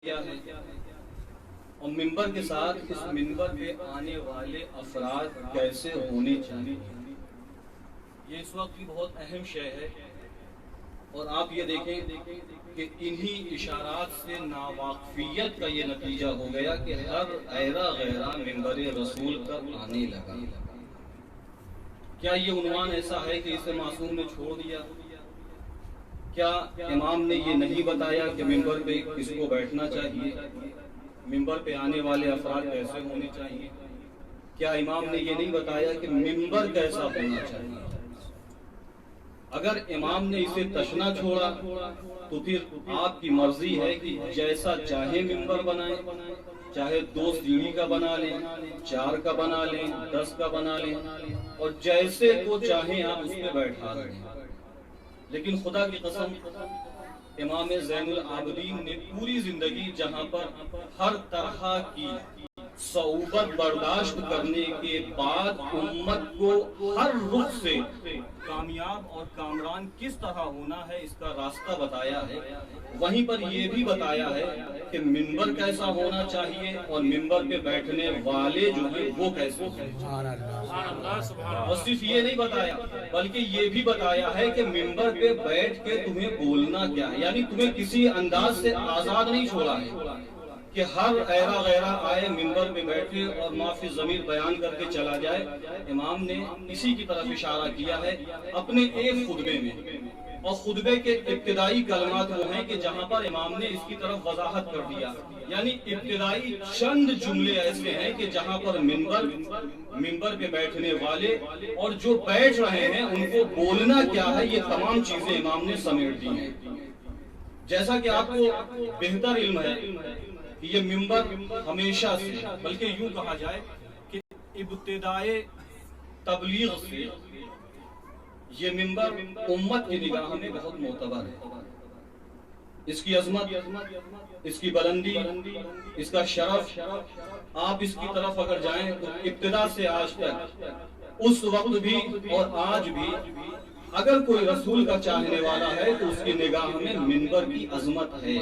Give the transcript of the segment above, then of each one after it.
کیا ہے اور منبر کے ساتھ اس منبر پہ آنے والے افراد کیسے ہونے چاہیے، یہ اس وقت کی بہت اہم شے ہے۔ اور آپ یہ دیکھیں کہ انہی اشارات سے ناواقفیت کا یہ نتیجہ ہو گیا کہ ہر ایرا غیرہ منبر رسول تک آنے لگا۔ کیا یہ عنوان ایسا ہے کہ اسے معصوم نے چھوڑ دیا؟ کیا امام نے یہ نہیں بتایا کہ منبر پہ کس کو بیٹھنا چاہیے، منبر پہ آنے والے افراد کیسے ہونے چاہیے؟ کیا امام نے یہ نہیں بتایا کہ منبر کیسا ہونا چاہیے؟ اگر امام نے اسے تشنا چھوڑا تو پھر آپ کی مرضی ہے کہ جیسا چاہے منبر بنائیں، چاہے 2 سیڑھی کا بنا لیں، 4 کا بنا لیں، 10 کا بنا لیں، اور جیسے کو چاہیں آپ اس پہ بیٹھا لیں۔ لیکن خدا کی قسم، امام زین العابدین نے پوری زندگی جہاں پر ہر طرح کی صعوبت برداشت کرنے کے بعد امت کو ہر رخ سے کامیاب اور کامران کس طرح ہونا ہے اس کا راستہ بتایا ہے، وہیں پر یہ بھی بتایا ہے کہ منبر کیسا ہونا چاہیے اور منبر پہ بیٹھنے والے جو ہیں وہ کیسے ہیں۔ اور صرف یہ نہیں بتایا بلکہ یہ بھی بتایا ہے کہ منبر پہ بیٹھ کے تمہیں بولنا کیا ہے، یعنی تمہیں کسی انداز سے آزاد نہیں چھوڑا ہے کہ ہر ایرا غیرہ آئے منبر پہ بیٹھے اور معافی ضمیر بیان کر کے چلا جائے۔ امام نے اسی کی طرف اشارہ کیا ہے اپنے ایک خطبے میں، اور خطبے کے ابتدائی کلمات وہ ہیں کہ جہاں پر امام نے اس کی طرف وضاحت کر دیا، یعنی ابتدائی چند جملے ایسے ہیں کہ جہاں پر منبر پہ بیٹھنے والے اور جو بیٹھ رہے ہیں ان کو بولنا کیا ہے، یہ تمام چیزیں امام نے سمیٹ دی ہیں۔ جیسا کہ آپ کو بہتر علم ہے کہ یہ منبر ہمیشہ سے، بلکہ یوں کہا جائے کہ ابتدائے تبلیغ سے یہ منبر امت کی نگاہ میں بہت معتبر ہے۔ اس کی عظمت، اس کی بلندی، اس کا شرف، آپ اس کی طرف اگر جائیں تو ابتدا سے آج تک، اس وقت بھی اور آج بھی، اگر کوئی رسول کا چاہنے والا ہے تو اس کی نگاہ میں منبر کی عظمت ہے۔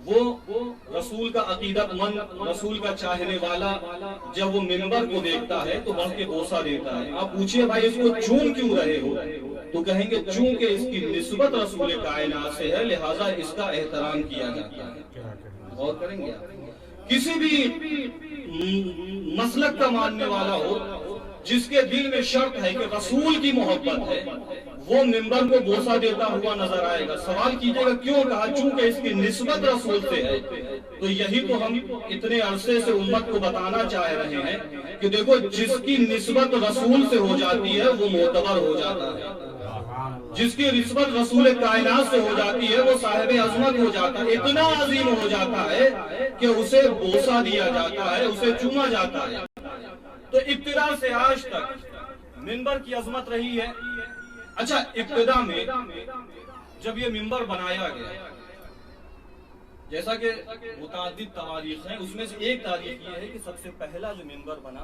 وہ رسول کا عقیدت مند، رسول کا چاہنے والا جب وہ منبر کو دیکھتا ہے تو بڑھ کے بوسہ دیتا ہے۔ آپ پوچھئے بھائی اس کو چون کیوں رہے ہو، تو کہیں گے چونکہ اس کی نسبت رسول کائنات سے ہے لہٰذا اس کا احترام کیا جاتا ہے۔ غور کریں گے آپ، کسی بھی مسلک کا ماننے والا ہو جس کے دل میں شرط ہے کہ رسول کی محبت ہے، وہ منبر کو بوسہ دیتا ہوا نظر آئے گا۔ سوال کیجئے گا کیوں؟ کہا چونکہ اس کی نسبت رسول سے ہے۔ تو یہی تو ہم اتنے عرصے سے امت کو بتانا چاہ رہے ہیں کہ دیکھو جس کی نسبت رسول سے ہو جاتی ہے وہ معتبر ہو جاتا ہے، جس کی نسبت رسول کائنات سے ہو جاتی ہے وہ صاحب عظمت ہو جاتا ہے، اتنا عظیم ہو جاتا ہے کہ اسے بوسہ دیا جاتا ہے، اسے چوما جاتا ہے۔ تو ابتدا سے آج تک منبر کی عظمت رہی ہے۔ اچھا، ابتدا میں جب یہ منبر بنایا گیا، جیسا کہ متعدد تاریخ ہیں، اس میں سے ایک تاریخ یہ ہے کہ سب سے پہلا جو منبر بنا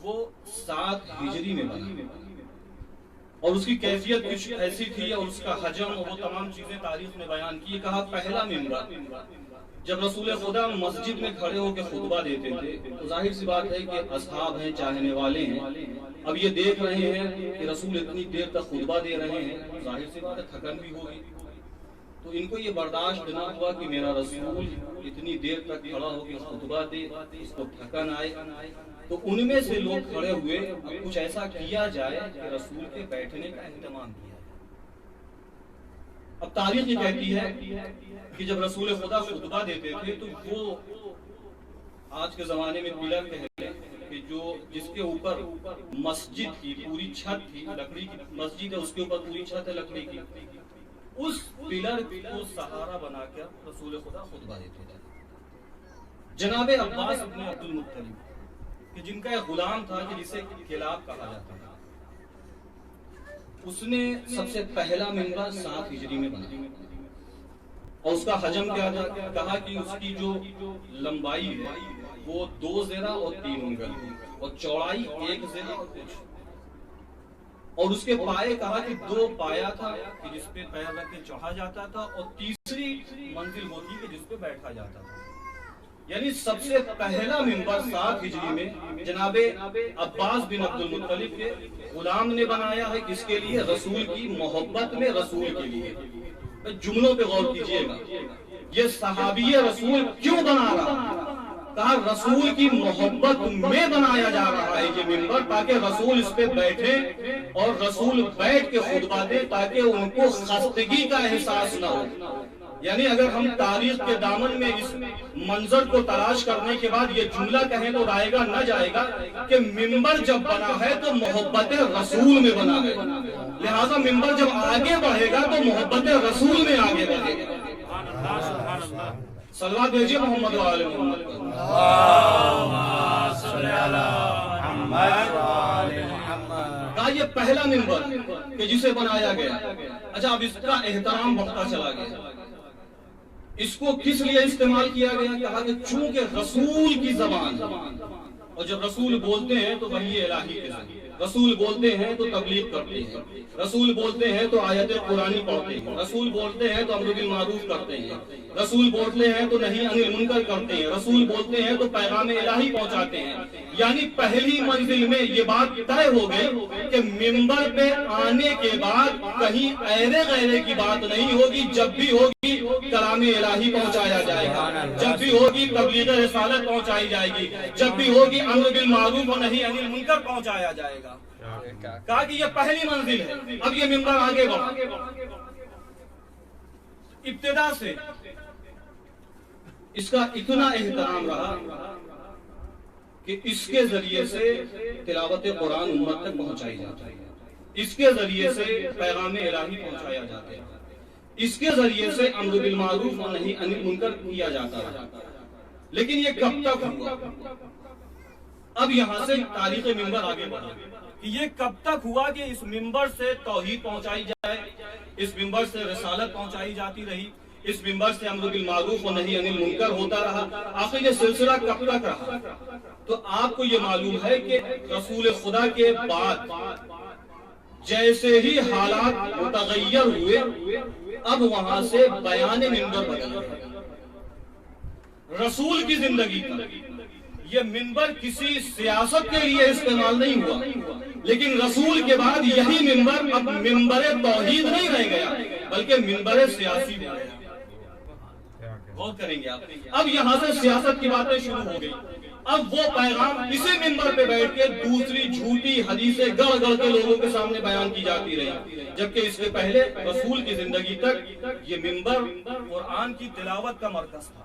وہ 7 ہجری میں بنا، اور اس کی کیفیت کچھ ایسی تھی اور اس کا حجم اور وہ تمام چیزیں تاریخ نے بیان کی۔ کہا پہلا منبر جب رسول خدا مسجد میں کھڑے ہو کے خطبہ دیتے تھے تو ظاہر سی بات ہے کہ اصحاب ہیں، چاہنے والے ہیں، اب یہ دیکھ رہے ہیں کہ رسول اتنی دیر تک خطبہ دے رہے ہیں، ظاہر سی بات ہے تھکن بھی ہوگی، تو ان کو یہ برداشت نہ ہوا کہ میرا رسول اتنی دیر تک کھڑا ہو کے خطبہ دے، اس کو تھکن آئے، تو ان میں سے لوگ کھڑے ہوئے اب کچھ ایسا کیا جائے کہ رسول کے بیٹھنے کا اہتمام کیا جائے۔ اب تاریخ یہ کہتی ہے کہ جب رسول خدا خطبہ دیتے تھے تو وہ آج کے زمانے میں پلر کہتے ہیں کہ جو جس کے اوپر مسجد کی پوری چھت تھی، لکڑی کی مسجد ہے، اس کے اوپر پوری چھت ہے لکڑی کی، اس پلر کو سہارا بنا کر رسول خدا خطبہ دیتے تھے۔ جناب عباس ابن عبد المطلب کہ جن کا ایک غلام تھا کہ جسے کلاب کہا جاتا تھا، اس نے سب سے پہلا منبر 7 ہجری میں بنایا، اور اس کا حجم کیا تھا؟ کہا کہ اس کی جو لمبائی ہے وہ 2 زرہ اور 3 انگل، اور چوڑائی 1 زرہ اور کچھ۔ اور اس کے پائے کہا کہ 2 پایا تھا کہ جس پہ پیر رکھ کے چڑھا جاتا تھا، اور تیسری منزل ہوتی کہ جس پہ بیٹھا جاتا تھا۔ یعنی سب سے پہلا منبر 7 ہجری میں جناب عباس بن عبد المطلب کے غلام نے بنایا ہے، کس کے لیے؟ رسول کی محبت میں، رسول کے لیے۔ جملوں پہ غور کیجئے گا، یہ صحابی رسول کیوں بنا رہا؟ کہا رسول کی محبت میں بنایا جا رہا ہے یہ منبر، تاکہ رسول اس پہ بیٹھے اور رسول بیٹھ کے خطبہ دے، تاکہ ان کو خستگی کا احساس نہ ہو۔ یعنی اگر ہم تاریخ کے دامن میں اس منظر کو تلاش کرنے کے بعد یہ جملہ کہیں تو رائے گا نہ جائے گا کہ منبر جب بنا ہے تو محبت رسول میں بنا ہے، لہذا منبر جب آگے بڑھے گا تو محبت رسول میں آگے بڑھے گا۔ صلوات بھیجئے محمد وآل محمد۔ کہا یہ پہلا منبر کہ جسے بنایا گیا۔ اچھا، اب اس کا احترام بڑھتا چلا گیا۔ اس کو کس لیے استعمال کیا گیا؟ کہا کہ چونکہ رسول کی زبان، اور جب رسول بولتے ہیں تو وحی الہی کے ذریعے، رسول بولتے ہیں تو تبلیغ کرتے ہیں، رسول بولتے ہیں تو آیت قرآنی پڑھتے ہیں، رسول بولتے ہیں تو امر بالمعروف کرتے ہیں، رسول بولتے ہیں تو نہی عن المنکر کرتے ہیں، رسول بولتے ہیں تو پیغام الہی پہنچاتے ہیں۔ یعنی پہلی منزل میں یہ بات طے ہو گئی کہ منبر پہ آنے کے بعد کہیں ایرے غیرے کی بات نہیں ہوگی، جب بھی ہوگی کلام الہی پہنچایا جائے گا، جب بھی ہوگی تبلیغ رسالت پہنچائی جائے گی، جب بھی ہوگی امر بالمعروف و نہی عن المنکر پہنچایا جائے گا۔ کہا کہ یہ پہلی منزل ہے، اب یہ منبر آگے بڑھا۔ ابتدا سے اس کا اتنا احترام رہا کہ اس کے ذریعے سے تلاوت قرآن امت تک پہنچائی جاتی ہے، اس کے ذریعے سے پیغام الہی پہنچایا جاتا ہے، اس کے ذریعے سے امر بالمعروف و نہی عن المنکر کیا جاتا ہے۔ لیکن یہ کب تک ہوا؟ اب یہاں سے تاریخ منبر آگے بڑھا کہ یہ کب تک ہوا کہ اس منبر سے توحید پہنچائی جائے، اس منبر سے رسالت پہنچائی جاتی رہی، اس منبر سے امر بالمعروف و نہی عن المنکر ہوتا رہا۔ آخر یہ سلسلہ کب تک رہا؟ تو آپ کو یہ معلوم ہے کہ رسول خدا کے بعد جیسے ہی حالات متغیر ہوئے، اب وہاں سے بیان منبر بدل گیا۔ رسول کی زندگی تک یہ منبر کسی سیاست کے لیے استعمال نہیں ہوا، لیکن رسول کے بعد یہی منبر اب منبر توحید نہیں رہ گیا بلکہ منبر سیاسی بھی ہے۔ غور کریں گے آپ، اب یہاں سے سیاست کی باتیں شروع ہو گئی۔ اب وہ پیغام اسی منبر پہ بیٹھ کے دوسری جھوٹی حدیثیں گڑ گڑ کے لوگوں کے سامنے بیان کی جاتی رہی، جبکہ اس سے پہلے رسول کی زندگی تک یہ منبر قرآن کی تلاوت کا مرکز تھا،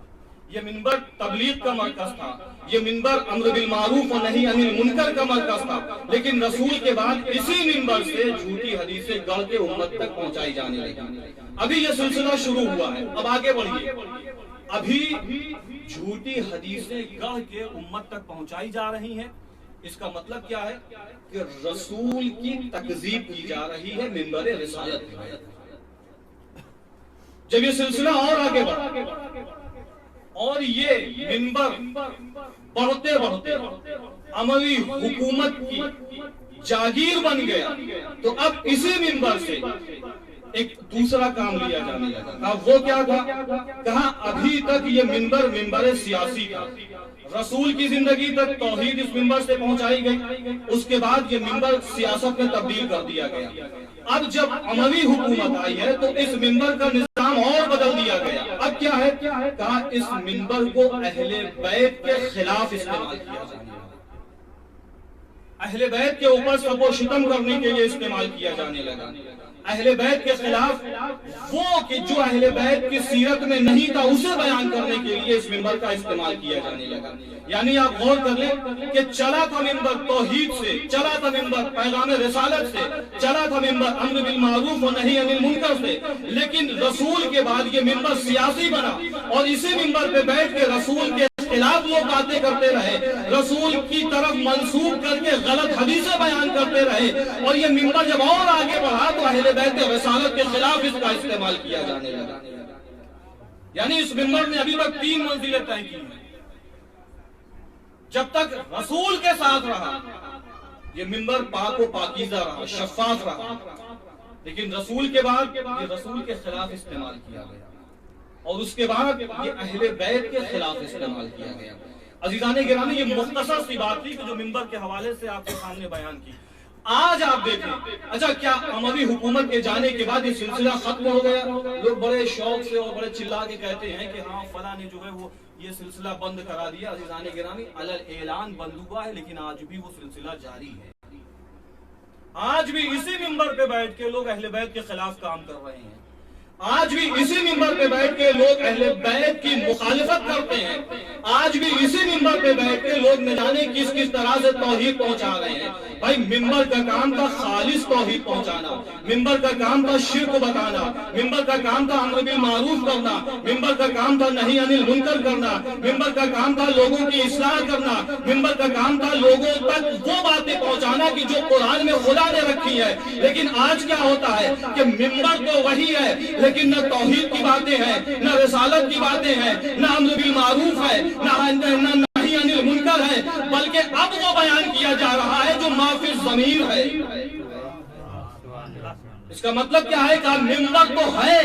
یہ منبر تبلیغ کا مرکز تھا، یہ منبر امر بالمعروف و نہی عن المنکر کا مرکز تھا۔ لیکن رسول کے بعد اسی منبر سے جھوٹی حدیثیں گڑھ کے امت تک پہنچائی جانے لگی۔ ابھی یہ سلسلہ شروع ہوا ہے، اب آگے بڑھیے۔ ابھی جھوٹی حدیثیں گڑھ کے امت تک پہنچائی جا رہی ہیں، اس کا مطلب کیا ہے کہ رسول کی تکذیب کی جا رہی ہے منبر رسالت میں۔ جب یہ سلسلہ اور آگے بڑھا اور یہ منبر بڑھتے بڑھتے عموی حکومت کی جاگیر بن گیا، تو اب اسی منبر سے ایک دوسرا کام لیا جانے لگا۔ وہ کیا تھا؟ کہا ابھی تک یہ منبر سیاسی تھا، رسول کی زندگی تک توحید اس منبر سے پہنچائی گئی، اس کے بعد یہ منبر سیاست میں تبدیل کر دیا گیا۔ اب جب عموی حکومت آئی ہے تو اس منبر کا نظام اور بدل دیا گیا۔ اب کیا ہے؟ کہا اس منبر کو اہل بیت کے خلاف استعمال کیا جانے لگا، اہل بیت کے اوپر سب و شتم کرنے کے لیے استعمال کیا جانے لگا، اہل بیت کے خلاف وہ کہ جو اہل بیت کی سیرت میں نہیں تھا اسے بیان کرنے کے لیے اس منبر کا استعمال کیا جانے لگا۔ یعنی آپ غور کر لیں کہ چلا تھا منبر توحید سے، چلا تھا منبر پیغام رسالت سے، چلا تھا منبر امر بالمعروف و نہی عن المنکر سے، لیکن رسول کے بعد یہ منبر سیاسی بنا، اور اسی منبر پہ بیٹھ کے رسول کے خلاف لوگ باتیں کرتے رہے، رسول کی طرف منسوب کر کے غلط حدیثیں بیان کرتے رہے، اور یہ منبر جب اور آگے بڑھا تو اہل بیت رسالت کے خلاف اس کا استعمال کیا جانے لگا۔ یعنی اس منبر نے ابھی تک 3 منزلیں طے کی ہیں۔ جب تک رسول کے ساتھ رہا یہ منبر پاک و پاکیزہ رہا، شفاف رہا، لیکن رسول کے بعد یہ رسول کے خلاف استعمال کیا گیا، اور اس کے بعد یہ اہل بیت کے خلاف استعمال کیا گیا۔ عزیزان گرامی، یہ مختصر سی بات تھی کہ جو منبر کے حوالے سے آپ کے سامنے بیان کی۔ آج آپ دیکھیں، اچھا کیا عموی حکومت کے جانے کے بعد یہ سلسلہ ختم ہو گیا؟ لوگ بڑے شوق سے اور بڑے چلا کے کہتے ہیں کہ ہاں فلاں نے جو ہے وہ یہ سلسلہ بند کرا دیا۔ عزیزان گرامی، علی اعلان بند ہوا ہے، لیکن آج بھی وہ سلسلہ جاری ہے۔ آج بھی اسی منبر پہ بیٹھ کے لوگ اہل بیت کے خلاف کام کر رہے ہیں، آج بھی اسی منبر پہ بیٹھ کے لوگ اہل بیت کی مخالفت کرتے ہیں، آج بھی اسی منبر پہ بیٹھ کے لوگ نہ جانے کس کس طرح سے توحید پہنچا رہے ہیں۔ بھائی ممبر کا کام تھا خالص توحید پہنچانا، ممبر کا کام تھا شرک بتانا، ممبر کا کام تھا امر بالمعروف کرنا، ممبر کا کام تھا نہی عن المنکر کرنا، ممبر کا کام تھا لوگوں کی اصلاح کرنا، ممبر کا کام تھا لوگوں تک وہ باتیں پہنچانا کہ جو قرآن میں خدا نے رکھی ہے۔ لیکن آج کیا ہوتا ہے کہ ممبر تو وہی ہے، لیکن نہ توحید کی باتیں ہیں، نہ رسالت کی باتیں ہیں، نہ امر بالمعروف ہے، نہ نہی عن المنکر ہے، بلکہ اب وہ بیان کیا جا رہا ہے جو ما فی الضمیر ہے۔ اس کا مطلب کیا ہے کہ ممبر تو ہے،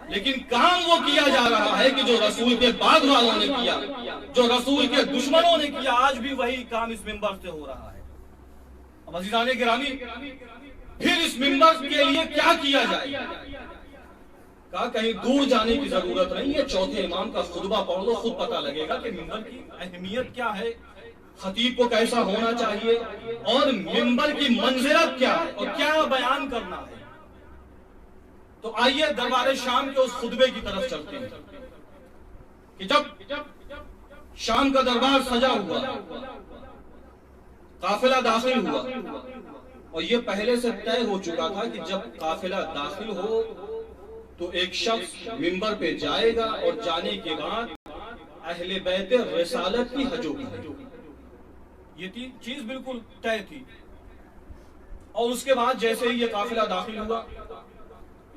لیکن کام وہ کیا جا رہا ہے کہ جو رسول کے بعد والوں نے کیا، جو رسول کے دشمنوں نے کیا، آج بھی وہی کام اس ممبر سے ہو رہا ہے۔ اب عزیزان گرامی، پھر اس ممبر کے لیے کیا کیا جائے؟ کہا کہیں دور جانے کی ضرورت نہیں ہے، چوتھے امام کا خطبہ پڑھ لو، خود پتہ لگے گا کہ ممبر کی اہمیت کیا ہے، خطیب کو کیسا ہونا چاہیے، اور ممبر کی منزلت کیا ہے اور کیا بیان کرنا ہے۔ تو آئیے دربار شام کے اس خطبے کی طرف چلتے ہیں کہ جب شام کا دربار سجا ہوا، قافلہ داخل ہوا، اور یہ پہلے سے طے ہو چکا تھا کہ جب قافلہ داخل ہو تو ایک شخص منبر پہ جائے گا، اور جانے کے بعد اہل بیت رسالت کی حجو کرے۔ یہ چیز بالکل طے تھی۔ اور اس کے بعد جیسے ہی یہ قافلہ داخل ہوا،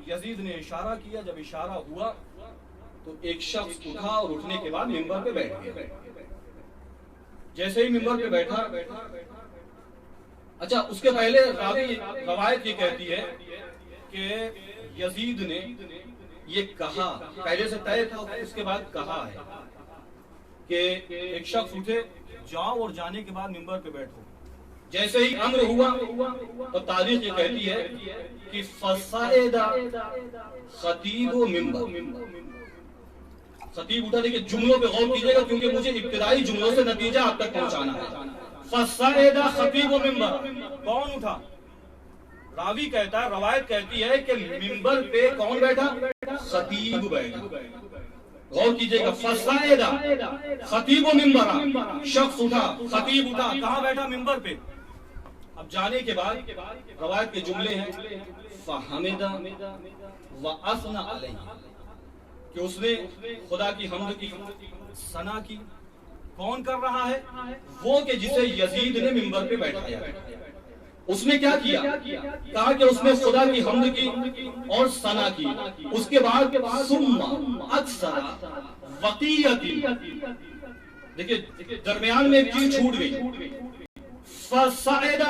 یزید نے اشارہ کیا، جب اشارہ ہوا تو ایک شخص اٹھا، اور اٹھنے کے بعد منبر پہ بیٹھ گیا۔ جیسے ہی منبر پہ بیٹھا، اچھا اس کے پہلے روایت یہ کہتی ہے کہ یزید نے یہ کہا، پہلے سے طے تھا، اس کے بعد کہا ہے کہ ایک شخص اٹھے، جاؤ اور جانے کے بعد منبر پہ بیٹھو۔ جیسے ہی امر ہوا تو تاریخ یہ کہتی ہے کہ فصعد خطیب و منبر، خطیب اٹھا۔ دیکھیں جملوں پہ غور کیجئے گا کیونکہ مجھے ابتدائی جملوں سے نتیجہ آپ تک پہنچانا ہے۔ فصعد خطیب و منبر، کون اٹھا؟ راوی کہتا ہے، روایت کہتی ہے کہ منبر پہ کون بیٹھا؟ خطیب بیٹھا۔ غور کیجئے گا، فصعد خطیب و منبر، شخص اٹھا، خطیب اٹھا، کہاں بیٹھا؟ منبر پہ۔ اب جانے کے بعد روایت کے جملے ہیں فحمد واثنى علیہ، کہ اس نے خدا کی حمد کی، ثنا کی۔ کون کر رہا ہے؟ وہ کہ جسے یزید نے منبر پہ بیٹھایا۔ اس نے کیا کیا؟ کہا کہ اس نے خدا کی حمد کی اور ثنا کی۔ اس کے بعد ثم اکثر وقیت، دیکھیں درمیان میں ایک چیز چھوٹ گئی، فصعد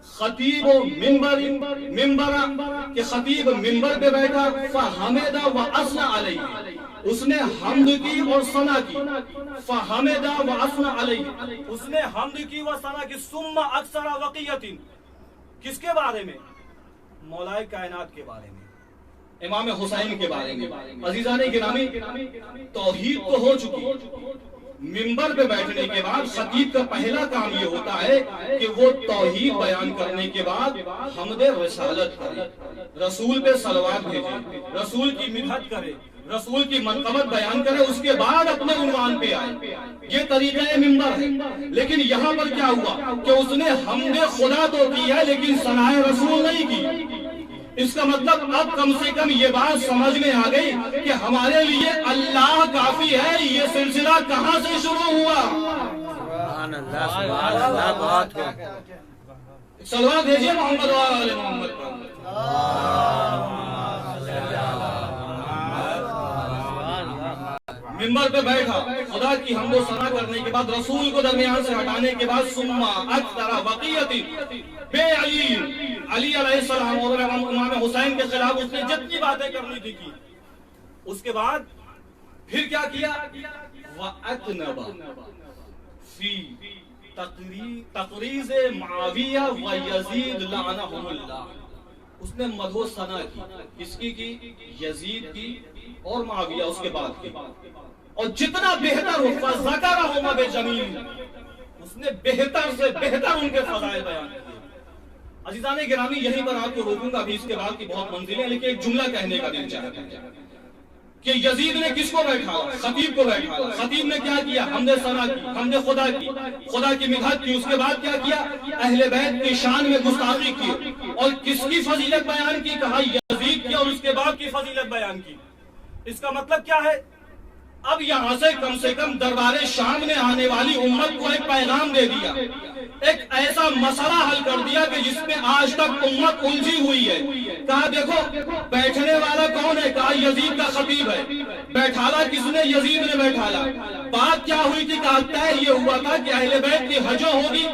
خطیب و منبر، کہ خطیب منبر پہ بیٹھا، فحمد واثنى علیہ، اس نے حمد کی اور ثنا کی، فحمد واثنى علیہ، اس نے حمد کی و ثنا کی۔ ثم اکثر وقیت، کس کے بارے میں؟ مولا کائنات کے بارے میں، امام حسین کے بارے میں۔ عزیزان گرامی، توحید تو ہو چکی، منبر پہ بیٹھنے کے بعد خطیب کا پہلا کام یہ ہوتا ہے کہ وہ توحید بیان کرنے کے بعد حمد رسالت کرے، رسول پہ صلوات بھیجے، رسول کی مدحت کرے، رسول کی منقبت بیان کرے، اس کے بعد اپنے عنوان پہ آئے۔ یہ طریقہ منبر ہے۔ لیکن یہاں پر کیا ہوا کہ اس نے حمد خدا تو کی ہے لیکن ثناء رسول نہیں کی۔ اس کا مطلب اب کم سے کم یہ بات سمجھ میں آ گئی کہ ہمارے لیے اللہ کافی ہے۔ یہ سلسلہ کہاں سے شروع ہوا؟ سبحان اللہ، سبحان اللہ، بہت ہو۔ صلوات بھیجیے محمد و آل محمد پر۔ منبر پہ بیٹھا خدا کی حمد و ثنا کرنے کے بعد رسول کو درمیان سے ہٹانے کے بعد ثم اکثر بقیت بے علی علیہ السلام اور امام حسین کے خلاف اس نے جتنی باتیں کرنی تھی کی. اس کے بعد پھر کیا کیا؟ وَأَتْنَبَ فِي تقریض معاویہ و یزید لعنہم اللہ. اس نے مدح و ثنا کی. کس کی؟ یزید کی اور معاویہ اس کے بعد کی. اور جتنا بہتر ہو فَذَكَرَهُمَ بِجَمِيلٍ, اس نے بہتر سے بہتر ان کے فضائل بیان کیے. عزیزان گرامی یہیں پر آپ کو روکوں گا, ابھی اس کے بعد کی بہت منزلیں, لیکن ایک جملہ کہنے کا دل چاہتا ہے کہ یزید نے کس کو بیٹھایا؟ خطیب کو بیٹھایا. خطیب نے کیا کیا؟ حمد ثنا کی, حمد خدا کی, خدا کی مدحت کی. اس کے بعد کیا کیا؟ اہل بیت کی شان میں گستاخی کی. اور کس کی فضیلت بیان کی؟ کہا یزید کی, اور اس کے بعد کی فضیلت بیان کی. اس کا مطلب کیا ہے؟ اب یہاں سے کم دربار شام نے آنے والی امت کو ایک پیغام دے دیا, ایک ایسا مسئلہ حل کر دیا کہ جس میں آج تک امت الجھی ہوئی ہے. کہا دیکھو بیٹھنے والا کون ہے؟ کہا یزید کا خطیب ہے. بیٹھالا کس نے؟ یزید نے بیٹھالا. بات کیا ہوئی تھی؟ کہا طے یہ ہوا تھا کہ اہل بیت کی حجو ہوگی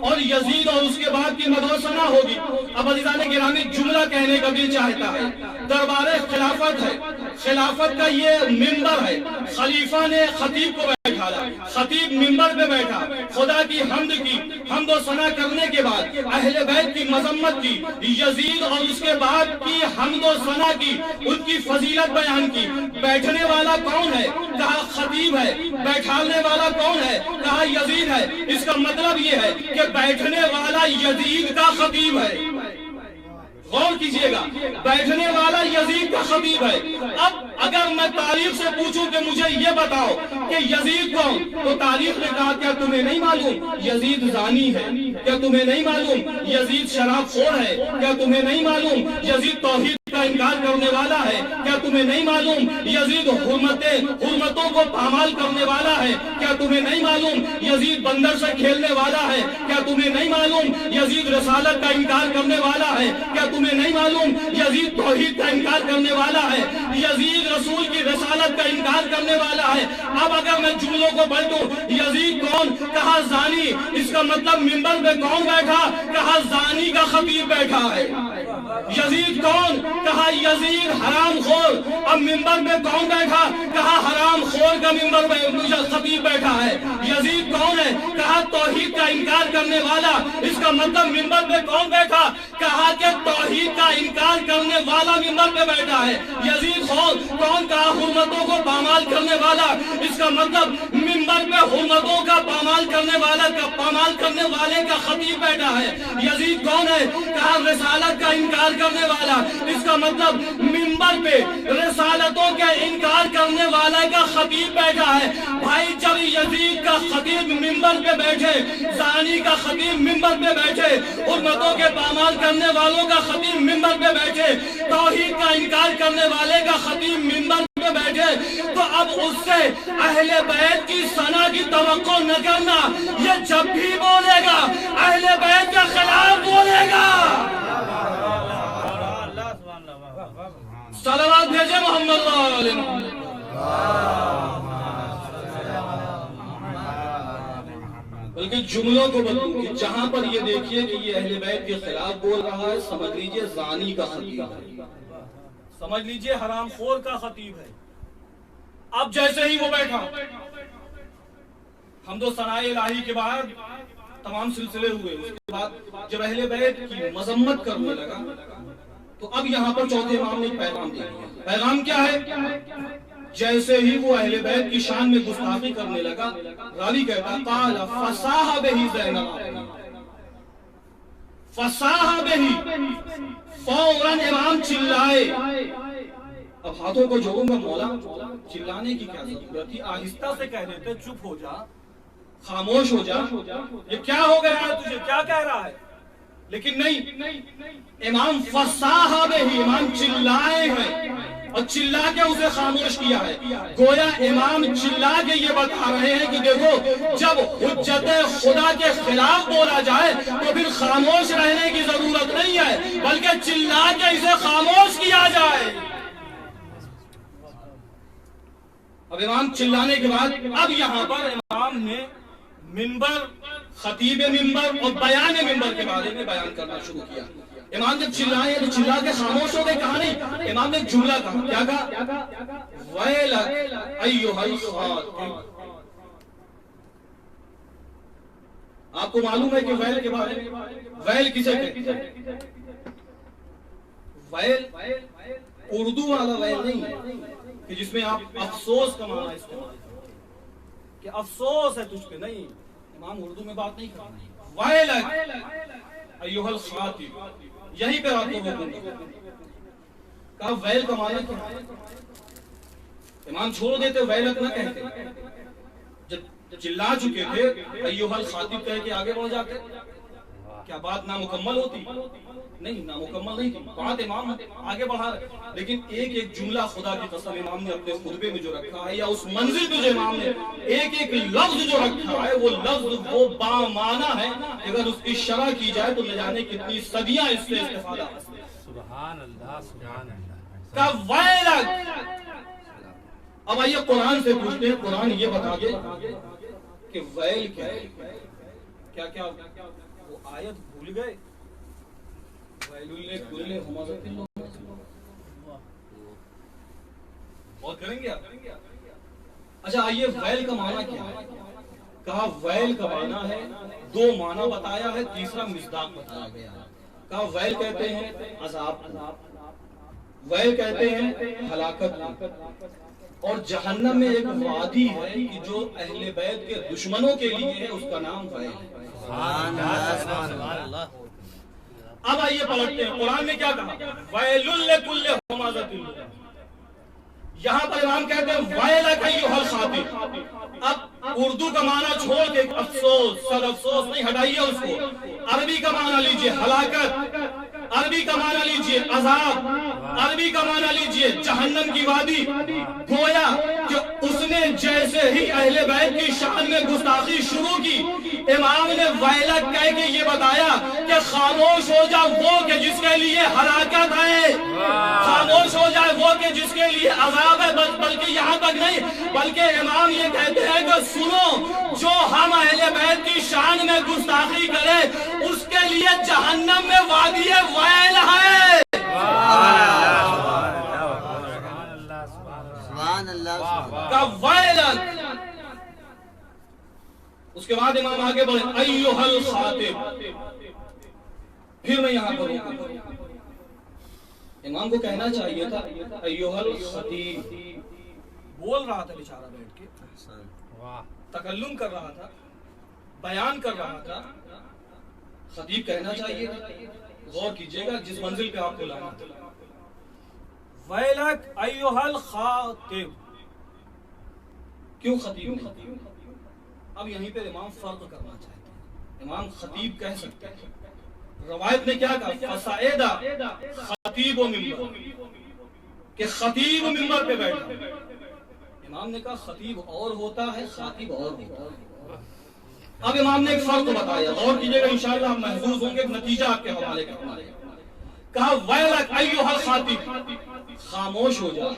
اور یزید اور اس کے بعد کی مدح و ثنا ہوگی. اب عزیزان گرامی جملہ کہنے کا بھی چاہتا ہے. دربار خلافت ہے, خلافت کا یہ منبر ہے. خلیفہ نے خطیب کو بیٹھالا, خطیب منبر پہ بیٹھا, خدا کی حمد کی, حمد و ثنا کرنے کے بعد اہل بیت کی مذمت کی, یزید اور اس کے بعد کی حمد و ثنا کی, ان کی فضیلت بیان کی. بیٹھنے والا کون ہے؟ کہا خطیب ہے. بیٹھانے والا کون ہے؟ کہا یزید ہے. اس کا مطلب یہ ہے کہ بیٹھنے والا یزید کا خطیب ہے. غور کیجئے گا, بیٹھنے والا یزید کا خطیب ہے. اب اگر میں تاریخ سے پوچھوں کہ مجھے یہ بتاؤ کہ یزید کون, تو تاریخ نے کہا کیا تمہیں نہیں معلوم یزید زانی ہے؟ کیا تمہیں نہیں معلوم یزید شراب خور ہے؟ کیا تمہیں نہیں معلوم یزید توحید کا انکار کرنے والا ہے؟ کیا تمہیں نہیں معلوم یزید حرمتوں کو پامال کرنے والا ہے؟ کیا تمہیں نہیں معلوم یزید بندر سے کھیلنے والا ہے؟ کیا تمہیں نہیں معلوم یزید رسالت کا انکار کرنے والا ہے؟ کیا تمہیں نہیں معلوم یزید توحید کا انکار کرنے والا ہے؟ یزید رسول کی رسالت کا انکار کرنے والا ہے. اب اگر میں جملوں کو پلٹوں, یزید کون؟ کہا زانی. اس کا مطلب منبر میں کون بیٹھا؟ کہا زانی کا خطیب بیٹھا ہے. یزید کون؟ کہا یزید حرام خور. اب منبر میں کون بیٹھا؟ کہا حرام خور کا منبر میں خطیب بیٹھا ہے. یزید کون ہے؟ کہا توحید کا انکار کرنے والا. اس کا مطلب منبر میں کون بیٹھا؟ کہا کہ توحید کا انکار کرنے والا منبر پہ بیٹھا ہے. یزید کون؟ کہا حرمتوں کو پامال کرنے والا. اس کا مطلب منبر پہ حرمتوں کا پامال کرنے والے کا خطیب بیٹھا ہے. یزید کون ہے؟ کہا رسالت کا انکار کرنے والا. اس کا مطلب منبر پہ رسالتوں کے انکار کرنے والے کا خطیب بیٹھا ہے. بھائی جب یزید کا خطیب منبر پہ بیٹھے, زانی کا خطیب منبر پہ بیٹھے, حرمتوں کے پامال کرنے والوں کا خطیب منبر پہ بیٹھے, توحید کا انکار کرنے والے کا خطیب منبر پہ بیٹھے, تو اب اس سے اہل بیت کی ثنا کی توقع نہ کرنا. یہ جب بھی بولے گا اہل بیت کے خلاف بولے گا. صلوات بھیجے محمد علیہ محمد. بلکہ جملوں کو بدلوں کہ جہاں پر یہ دیکھیے کہ یہ اہل بیت کے خلاف بول رہا ہے, سمجھ لیجئے زانی کا خطیب ہے, سمجھ لیجئے حرام خور کا خطیب ہے. اب جیسے ہی وہ بیٹھا, حمد و ثناء الہی کے بعد تمام سلسلے ہوئے. اس کے بعد جب اہل بیت کی مذمت کرنے لگا تو اب یہاں پر چوتھے امام نے پیغام دیا. پیغام کیا ہے؟ جیسے ہی وہ اہل بیت کی شان میں گستاخی کرنے لگا, راوی کہتا قال فصاح بہ زینب, فصاح بہ, فوراً امام چلائے. اب ہاتھوں کو جوڑوں گا, مولا چلانے کی کیا ضرورت تھی؟ آہستہ سے کہہ دیتے چپ ہو جا, خاموش ہو جا, یہ کیا ہو گیا ہے, تجھے کیا کہہ رہا ہے؟ لیکن نہیں, امام فصاح بہ, امام چلائے ہیں اور چلا کے اسے خاموش کیا ہے. گویا امام چلا کے یہ بتا رہے ہیں کہ دیکھو جب حجت خدا کے خلاف بولا جائے تو پھر خاموش رہنے کی ضرورت نہیں ہے, بلکہ چلا کے اسے خاموش کیا جائے. اب امام چلانے کے بعد اب یہاں پر امام نے منبر، خطیب منبر اور بیان منبر کے بارے میں بیان کرنا شروع کیا۔ امام جب چلائے تو چلا کے خاموش ہو گئے، کہا نہیں، امام نے جملہ کہا، کیا کہا؟ ویلک ایھا الخاطب۔ آپ کو معلوم ہے کہ ویل کے بارے میں، ویل کسے کہتے ہیں؟ ویل اردو والا ویل نہیں ہے کہ جس میں آپ افسوس کا معنی استعمال کریں کہ افسوس ہے تجھ پہ، نہیں، امام اردو میں بات نہیں کر رہے ہیں۔ ویلک ایھا الخاطب، یہیں پہ آپ کو روکوں گا۔ کہا ویل کا معنی کیا ہے؟ امام چھوڑ دیتے، ویلک نہ کہتے، جب چلا چکے تھے ایھا الخاطب کہہ کے آگے بڑھ جاتے، کیا بات نامکمل ہوتی؟ نہیں، نامکمل نہیں تھی بات، امام آگے بڑھا رہے، لیکن ایک ایک جملہ خدا کی قسم امام نے اپنے خطبے میں جو رکھا ہے، یا اس منزل پہ جو امام نے ایک ایک لفظ جو رکھا ہے، وہ لفظ وہ بامعنی ہے، اگر اس کی شرح کی جائے تو نہ جانے کتنی صدیاں اس سے استفادہ حاصل ہے۔ سبحان اللہ، سبحان اللہ۔ کا ویلک، اب آئیے قرآن سے پوچھتے ہیں، قرآن یہ بتا دے کہ ویل کیا ہے؟ کیا وہ آیت بھول گئے؟ ویل لکل ہمزۃ لمزۃ، اور کریں گے آپ؟ اچھا آئیے ویل کا معنی کیا ہے؟ کہا ویل کا معنی ہے، دو معنی بتایا ہے، تیسرا مصداق بتایا گیا ہے۔ کہا ویل کہتے ہیں عذاب، ویل کہتے ہیں ہلاکت، اور جہنم میں ایک وادی ہے کہ جو اہل بیت کے دشمنوں کے لیے ہے، اس کا نام ویل ہے۔ اب آئیے پلٹتے ہیں، قرآن نے کیا کہا؟ ویل لکل ہمزۃ لمزۃ۔ یہاں پر امام کہتے ہیں ویلک ایھا الخاطب۔ اب اردو کا معنی چھوڑ کے افسوس، سر افسوس نہیں، ہٹائیے اس کو، عربی کا معنی لیجئے ہلاکت، عربی کا معنی لیجئے عذاب، عربی کا معنی لیجئے جہنم کی وادی۔ گویا کہ اس نے جیسے ہی اہل بیت کی شان میں گستاخی شروع کی، امام نے ویلک کہہ کے یہ بتایا کہ خاموش ہو جا وہ کہ جس کے لیے ہلاکت ہے، خاموش ہو جائے وہ کہ جس کے لیے عذاب ہے، بلکہ یہاں تک نہیں، بلکہ امام یہ کہتے ہیں کہ سنو، جو ہم اہل بیت کی شان میں گستاخی کرے اس کے لیے جہنم میں وادی ویل ہے۔ کا ویلک، اس کے بعد امام آگے بڑھے ایھا الخاطب۔ پھر میں یہاں پر ہوں، امام کو کہنا چاہیے تھا ایھا الخطیب، بول رہا تھا بیچارہ بیٹھ کے، تکلم کر رہا تھا، بیان کر رہا تھا، خطیب کہنا چاہیے تھا۔ غور کیجئے گا جس منزل پہ آپ کو لانا تھا، ویلک ایھا الخاطب، کیوں خطیب نہیں؟ اب یہیں پہ امام فرق کرنا چاہتے ہیں، امام خطیب کہہ سکتے ہیں، روایت نے کیا کہا؟ فصعد خطیب و منبر، کہ خطیب منبر پہ بیٹھا، امام نے کہا خطیب اور ہوتا ہے، خاطب اور ہوتا ہے۔ اب امام نے ایک فرق بتایا، غور کیجئے گا انشاءاللہ آپ محظوظ ہوں گے، ایک نتیجہ آپ کے حوالے کرنا ہے۔ کہا ویلک ایھا الخاطب، خاموش ہو جا،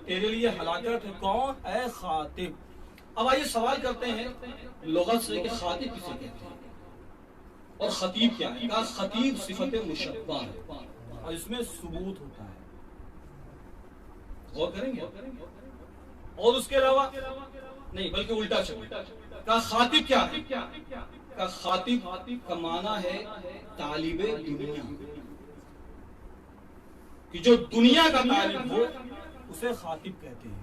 تیرے لیے ہلاکت ہے، کون؟ اے خاطب۔ اب آئیے سوال کرتے ہیں لغت سے کہ خاطب کسے کہتے ہیں اور خطیب کیا ہے؟ کہا خطیب صفت مشبہ ہے اور اس میں ثبوت ہوتا ہے، غور کریں گے، اور اس کے علاوہ نہیں بلکہ الٹا چلے۔ کہا خاطب کیا ہے؟ کہا خاطب کا معنی ہے طالب دنیا، کہ جو دنیا کا طالب ہو اسے خاطب کہتے ہیں،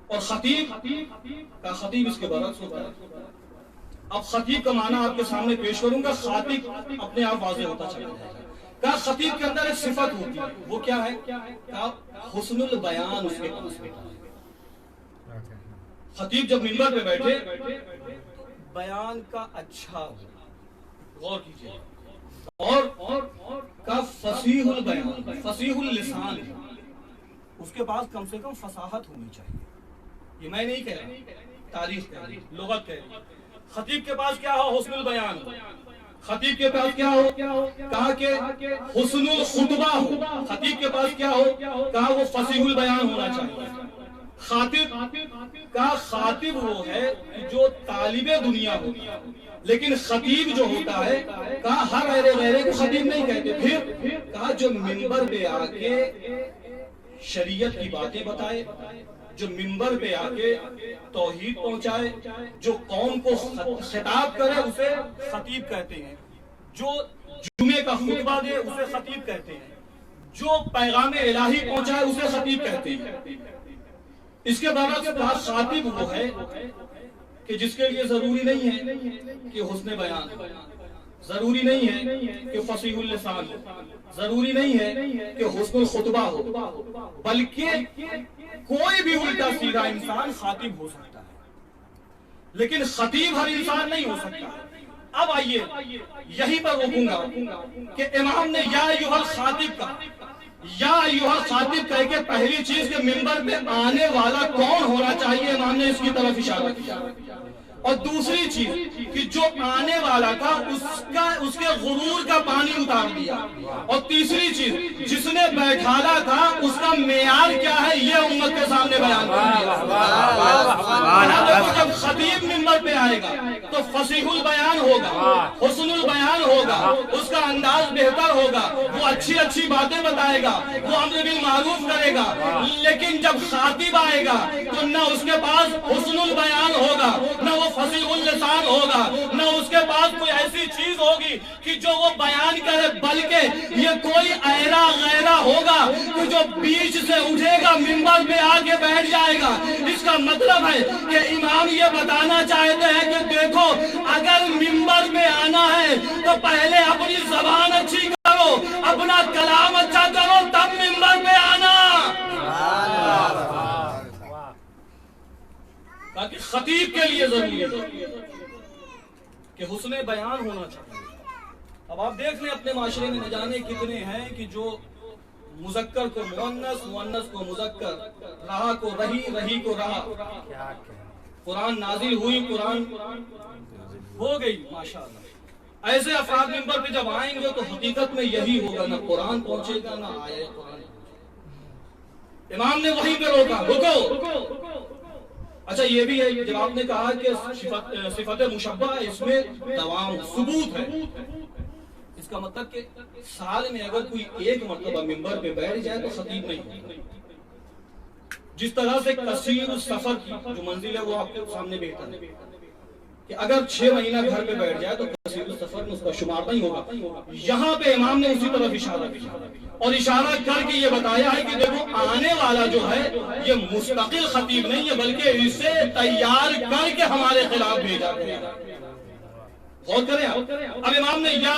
اور خطیب کا خطیب اس کے برعکس ہوتا ہے۔ اب خطیب کا معنی آپ کے سامنے پیش کروں گا، خاطب اپنے آپ واضح ہوتا چلا جائے گا۔ کہا خطیب کے اندر ایک صفت ہوتی ہے، وہ کیا ہے؟ کہا حسن البیان اس کے پاس ہوتا ہے۔ خطیب جب منبر پہ بیٹھے بیان کا اچھا ہو، غور کیجئے، اور کا فصیح البیان، فصیح اللسان، اس کے پاس کم سے کم فصاحت ہونی چاہیے۔ یہ میں نہیں کہہ رہا، تاریخ کہہ رہی، لغت کہہ رہی۔ خطیب کے پاس کیا ہو؟ حسن البیان، خطیب کے پاس کیا ہو؟ کہا کہ حسن الخطبہ ہو. خطیب کے پاس کیا ہو؟ کہا وہ فصیح البیان ہونا چاہیے. خاطب وہ ہے جو طالب دنیا ہوتا ہے، لیکن خطیب جو ہوتا ہے کہا ہر غیرے کو خطیب نہیں کہتے. پھر کہا جو منبر پہ آ کے شریعت کی باتیں بتائے، جو منبر پہ آ کے توحید پہنچائے، جو قوم کو خطاب کرے اسے خطیب کہتے ہیں، جو جمعے کا خطبہ دے اسے خطیب کہتے ہیں، جو پیغام الہی پہنچائے اسے خطیب کہتے ہیں. اس کے برعکس خاطب وہ ہے کہ جس کے لیے ضروری نہیں ہے کہ حسن بیان ہو، ضروری نہیں ہے کہ فصیح اللسان ہو، ضروری نہیں ہے کہ حسن الخطبہ ہو، بلکہ کوئی بھی الٹا سیدھا انسان خاطب ہو سکتا ہے، لیکن خطیب ہر انسان نہیں ہو سکتا. اب آئیے یہیں پر روکوں گا کہ امام نے یا ایھا الخاطب کا یا ایھا الخاطب کہہ کے پہلی چیز کہ منبر پہ آنے والا کون ہونا چاہیے امام نے اس کی طرف اشارہ کیا، اور دوسری چیز کہ جو آنے والا تھا اس کے غرور کا پانی اتار دیا، اور تیسری چیز جس نے بیٹھالا تھا اس کا معیار کیا ہے یہ امت کے سامنے بیان کر دیا. جب خطیب منبر پہ آئے گا تو فصیح البیان ہوگا، حسن البیان ہوگا، اس کا انداز بہتر ہوگا، وہ اچھی باتیں بتائے گا، وہ امر بالمعروف کرے گا. لیکن جب خاطب آئے گا تو نہ اس کے پاس حسن البیان ہوگا، نہ وہ فصیح اللسان ہوگا، نہ اس کے پاس کوئی ایسی چیز ہوگی کہ جو وہ بیان کرے، بلکہ یہ کوئی ایرا غیرہ ہوگا کہ جو بیچ سے اٹھے گا منبر پہ آ کے بیٹھ جائے گا. اس کا مطلب ہے کہ امام یہ بتانا چاہتے ہیں کہ دیکھو اگر منبر پہ آنا ہے تو پہلے اپنی زبان اچھی کرو، اپنا کلام اچھا کرو، تب منبر پہ آنا. تاکہ خطیب کے لیے ضروری ہے کہ حسن بیان ہونا چاہیے. اب آپ دیکھ لیں اپنے معاشرے میں نہ جانے کتنے ہیں کہ جو مذکر کو مؤنث، مؤنث کو مذکر، رہا کو رہی، رہی کو رہا. قرآن نازل ہوئی، قرآن ہو گئی، ماشاءاللہ. ایسے افراد منبر پہ جب آئیں گے تو حقیقت میں یہی ہوگا، نہ قرآن پہنچے گا نہ آئے قرآن. امام نے وہیں پہ روکا، رکو. اچھا یہ بھی ہے جب آپ نے کہا کہ صفت مشبہ اس میں دوام ثبوت ہے، اس کا مطلب کہ سال میں اگر کوئی ایک مرتبہ منبر پہ بیٹھ جائے تو خطیب نہیں ہوگا. جس طرح سے کثیر السفر کی جو منزل ہے وہ آپ کے سامنے بہتر ہے کہ اگر 6 مہینہ گھر پہ بیٹھ جائے تو کثیر السفر میں اس کا شمار نہیں ہوگا. یہاں پہ امام نے اسی طرف اشارہ کیا اور اشارہ کر کے یہ بتایا ہے کہ دیکھو آنے والا جو ہے یہ مستقل خطیب نہیں ہے بلکہ اسے تیار کر کے ہمارے خلاف بھیجا گیا. غور کریں آپ. اب امام نے یا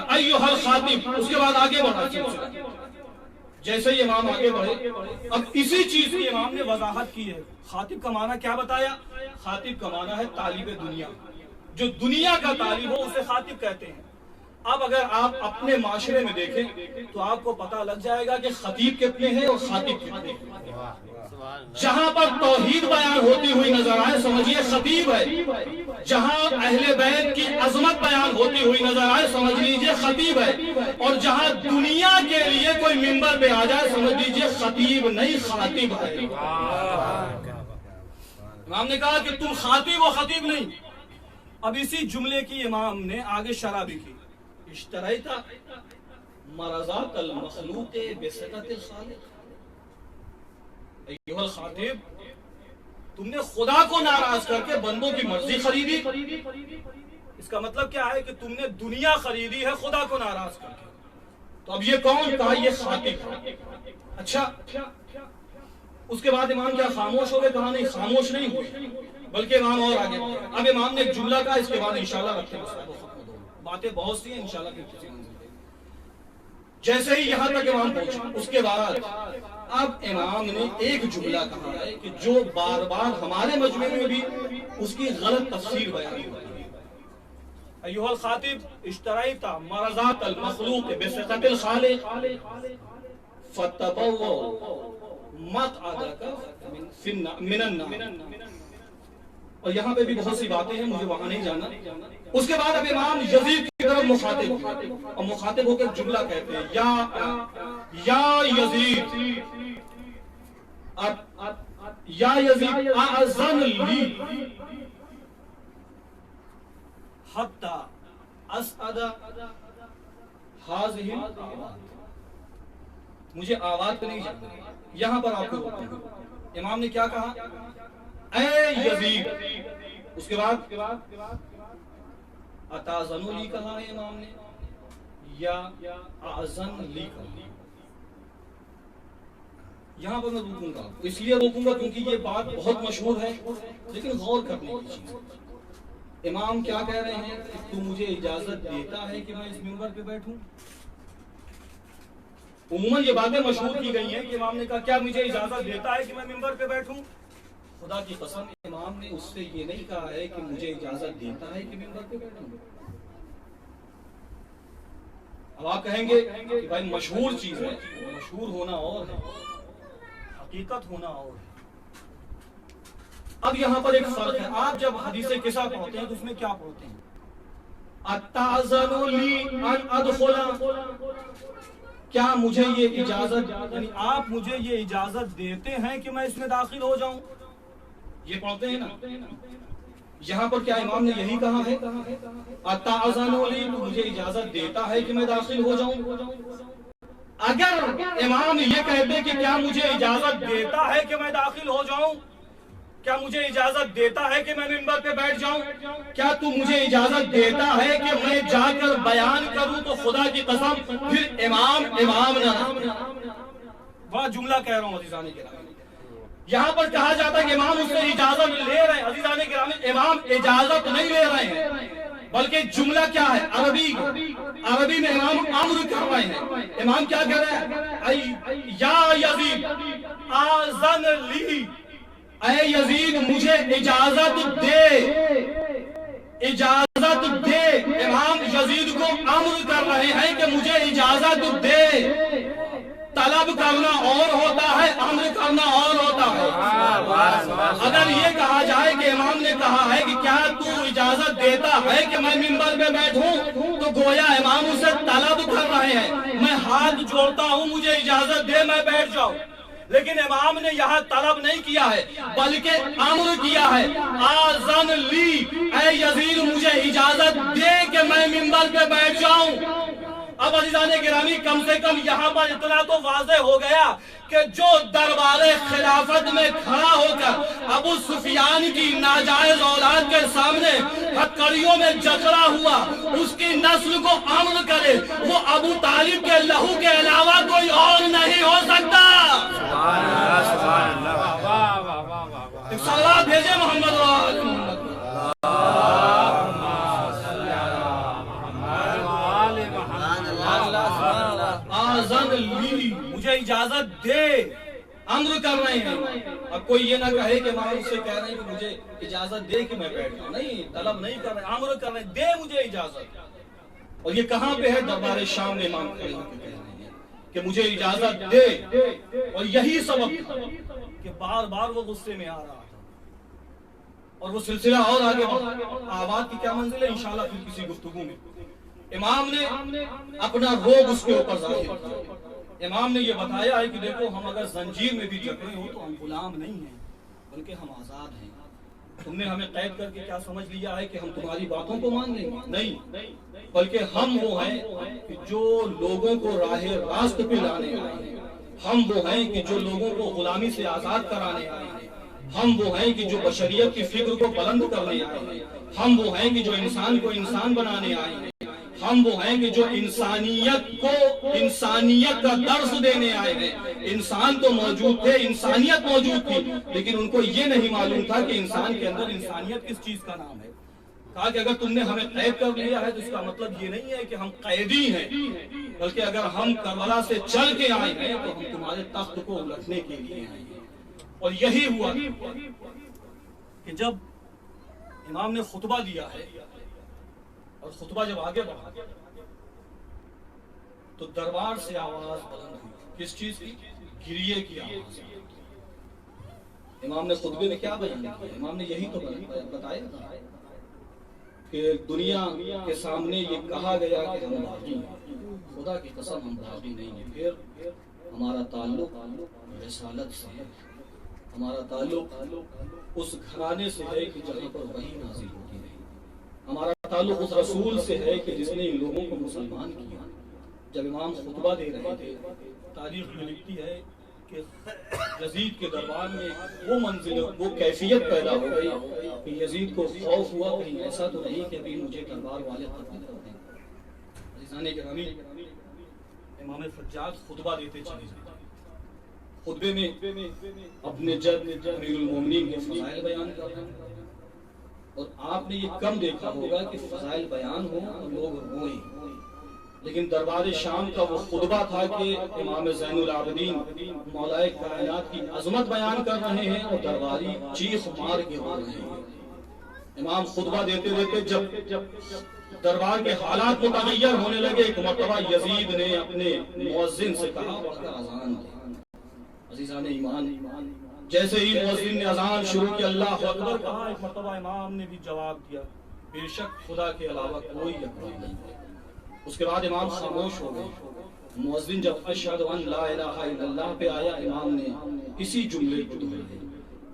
ایھا الخاطب اس کے بعد آگے بڑھا. جیسے ہی امام آگے بڑھے اب اسی چیز کی امام نے وضاحت کی ہے. خاطب کا معنی کیا بتایا؟ خاطب کا معنی ہے طالب دنیا، جو دنیا کا طالب ہو اسے خاطب کہتے ہیں. اب اگر آپ اپنے معاشرے میں دیکھیں تو آپ کو پتہ لگ جائے گا کہ خطیب کتنے ہیں اور خاطب کتنے ہیں. جہاں پر توحید بیان ہوتی ہوئی نظر آئے سمجھیے خطیب ہے، جہاں اہل بیت کی عظمت بیان ہوتی ہوئی نظر آئے سمجھ لیجئے خطیب ہے، اور جہاں دنیا کے لیے کوئی منبر پہ آ جائے سمجھ لیجئے خطیب نہیں خاطب ہے. امام نے کہا کہ تم خاطب و خطیب نہیں. اب اسی جملے کی امام نے آگے شرح بھی کی. اشتریت مرضات المخلوق بصدق الخالق. ایھا الخاطب تم نے خدا کو ناراض کر کے بندوں کی مرضی خریدی. اس کا مطلب کیا ہے کہ تم نے دنیا خریدی ہے خدا کو ناراض کر کے. تو اب یہ کون کہا؟ یہ خاطب. اچھا اس کے بعد امام کیا خاموش ہو گئے؟ کہا نہیں خاموش نہیں ہوئے بلکہ امام اور آگے. اب امام نے ایک جملہ کہا، اس کے بعد انشاءاللہ رکھتے ہیں باتیں بہت سی ہیں انشاءاللہ پھر کسی منزل پہ. جیسے ہی یہاں تک امام پہنچے اس کے بعد اب امام نے ایک جملہ کہا ہے کہ جو بار بار ہمارے مجمع میں بھی اس کی غلط تفسیر بیان ہوئی ہے. ایھا الخاطب اشتریت مرضات المخلوق بصدق الخالق فتبوأ مقعدک من النار. اور یہاں پہ بھی بہت سی باتیں ہیں، مجھے وہاں نہیں جانا. اس کے بعد اب امام یزید کی طرف مخاطب ہوئے اور مخاطب ہو کر جملہ کہتے ہیں، یا یزید، یا یزید اذن لی حتی اسعد ہذہ الآوات. مجھے آواز پہ نہیں جانا. یہاں پر آپ کو روکتے ہیں. امام نے کیا کہا؟ اے یزید. اس کے بعد اتاذن لی کہا ہے امام نے یا اذن لی کہا. یہاں پر میں روکوں گا، اس لیے روکوں گا کیونکہ یہ بات بہت مشہور ہے لیکن غور کرنے کی چیز ہے. امام کیا کہہ رہے ہیں کہ تو مجھے اجازت دیتا ہے کہ میں اس منبر پہ بیٹھوں؟ عموماً یہ باتیں مشہور کی گئی ہیں کہ امام نے کہا کیا مجھے اجازت دیتا ہے کہ میں منبر پہ بیٹھوں؟ خدا کی قسم امام نے اس سے یہ نہیں کہا ہے کہ مجھے اجازت دیتا ہے کہ منبر پہ بیٹھوں. اب آپ کہیں گے کہ بھائی مشہور چیز ہے، مشہور ہونا اور ہے، حقیقت ہونا اور ہے. اب یہاں پر ایک فرق ہے. آپ جب حدیث قصہ پڑھتے ہیں تو اس میں کیا پڑھتے ہیں؟ اتاذن لی ان ادخل، کیا مجھے یہ اجازت، یعنی آپ مجھے یہ اجازت دیتے ہیں کہ میں اس میں داخل ہو جاؤں؟ یہ پڑھتے ہیں نا. یہاں پر کیا امام نے یہی کہا ہے اتاذن لی، تو مجھے اجازت دیتا ہے کہ میں داخل ہو جاؤں؟ اگر امام یہ کہتے کہ کیا مجھے اجازت دیتا ہے کہ میں داخل ہو جاؤں، کیا مجھے اجازت دیتا ہے کہ میں منبر پہ بیٹھ جاؤں، کیا تو مجھے اجازت دیتا ہے کہ میں جا کر بیان کروں، تو خدا کی قسم پھر امام نہ. بڑا جملہ کہہ رہا ہوں عزیزان گرامی. یہاں پر کہا جاتا ہے کہ امام اس سے اجازت لے رہے ہیں. عزیزان گرامی امام اجازت نہیں لے رہے ہیں بلکہ جملہ کیا ہے؟ عربی میں امام امر کر رہے ہیں. امام کیا کہہ رہے ہیں؟ یا یزید اذن لی، اے یزید مجھے اجازت دے، اجازت دے. امام یزید کو امر کر رہے ہیں کہ مجھے اجازت دے. طلب کرنا اور ہوتا ہے، امر کرنا اور ہوتا ہے. اگر یہ کہا جائے کہ امام نے کہا ہے کہ کیا تو اجازت دیتا ہے کہ میں منبر پہ بیٹھوں، تو گویا امام اسے طلب کر رہے ہیں، میں ہاتھ جوڑتا ہوں مجھے اجازت دے میں بیٹھ جاؤں. لیکن امام نے یہاں طلب نہیں کیا ہے بلکہ امر کیا ہے، آذن لی، اے یزید مجھے اجازت دے کہ میں منبر پہ بیٹھ جاؤں. اب عزیزان گرامی کم سے کم یہاں پر اتنا تو واضح ہو گیا کہ جو دربار خلافت میں کھڑا ہو کر ابو سفیان کی ناجائز اولاد کے سامنے ہتھکڑیوں میں جکڑا ہوا، اس کی نسل کو امن کرے، وہ ابو طالب کے لہو کے علاوہ کوئی اور نہیں ہو سکتا. صلوات بھیجے محمد آذن لی، مجھے اجازت دے. امر کر رہے ہیں. اب کوئی یہ نہ کہے کہ امام سے کہہ رہے ہیں کہ مجھے اجازت دے کہ میں بیٹھ جاؤں. نہیں، طلب نہیں کر رہے، امر کر رہے ہیں، دے مجھے اجازت. اور یہ کہاں پہ ہے؟ دربار شام میں امام کھڑے ہو کے کہہ رہے ہیں کہ مجھے اجازت دے. اور یہی سبب تھا کہ بار بار وہ غصے میں آ رہا تھا اور وہ سلسلہ اور آگے بڑھا. آباد کی کیا منزل ہے انشاءاللہ پھر کسی گفتگو میں. امام نے اپنا روب اس کے اوپر ظاہر کیا. امام نے یہ بتایا ہے کہ دیکھو ہم اگر زنجیر میں بھی جکڑے ہوں تو ہم غلام نہیں ہیں بلکہ ہم آزاد ہیں. تم نے ہمیں قید کر کے کیا سمجھ لیا ہے کہ ہم تمہاری باتوں کو مان لیں گے؟ نہیں، بلکہ ہم وہ ہیں کہ جو لوگوں کو راہ راست پہ لانے آئے ہیں. ہم وہ ہیں کہ جو لوگوں کو غلامی سے آزاد کرانے آئے ہیں. ہم وہ ہیں کہ جو بشریت کی فکر کو بلند کرنے آئے ہیں. ہم وہ ہیں کہ جو انسان کو انسان بنانے آئے ہیں. ہم وہ ہیں کہ جو انسانیت کا درس دینے آئے ہیں. انسان تو موجود تھے، انسانیت موجود تھی، لیکن ان کو یہ نہیں معلوم تھا کہ انسان کے اندر انسانیت کس چیز کا نام ہے. کہا کہ اگر تم نے ہمیں قید کر لیا ہے تو اس کا مطلب یہ نہیں ہے کہ ہم قیدی ہیں، بلکہ اگر ہم کربلا سے چل کے آئے ہیں تو ہم تمہارے تخت کو الٹنے کے لیے آئے ہیں. اور یہی ہوا کہ جب امام نے خطبہ دیا ہے اور خطبہ جب آگے بڑھا تو دربار سے آواز بلند ہوئی. کس چیز کی؟ گریے کی آواز. امام نے خطبے میں کیا بیان کیا؟ امام نے یہی تو بتایا تھا کہ دنیا کے سامنے یہ کہا گیا کہ ہم باغی ہیں، خدا کی قسم ہم باغی نہیں ہیں۔ پھر ہمارا تعلق رسالت سے ہے، ہمارا تعلق اس گھرانے سے ہے کہ جہاں پر وحی نازل ہوتی رہی، ہمارا تعلق اس رسول سے ہے کہ جس نے ان لوگوں کو مسلمان کیا۔ جب امام خطبہ دے رہے تھے، تاریخ میں لکھتی ہے کہ یزید کے دربار میں وہ منزل، وہ کیفیت پیدا ہو گئی کہ یزید کو خوف ہوا کہیں ایسا تو نہیں کہ ابھی مجھے دربار والے قتل کر دیں۔ عزیزان گرامی، امام سجاد خطبہ دیتے چلے جاتے، خطبے میں اپنے جد امیر المومنین کے فضائل بیان کر رہے ہیں، اور آپ نے یہ کم دیکھا ہوگا کہ فضائل بیان ہو اور لوگ روئیں، لیکن دربار شام کا وہ خطبہ تھا کہ امام زین العابدین مولا کائنات کی عظمت بیان کر رہے ہیں اور درباری چیخ مار کے رو رہے ہیں۔ امام خطبہ دیتے دیتے جب دربار کے حالات متغیر ہونے لگے، ایک مرتبہ یزید نے اپنے مؤذن سے کہا پڑھ کر اذان دے۔ عزیزان ایمان، جیسے ہی مؤذن نے اذان شروع کی اللہ اکبر کہا، ایک مرتبہ امام نے بھی جواب دیا، بے شک خدا کے علاوہ کوئی اکبر نہیں ہے۔ اس کے بعد امام خاموش ہو گئے۔ مؤذن جب اشہد ان لا الہ الا اللہ پہ آیا، امام نے اسی جملے کو دہرایا۔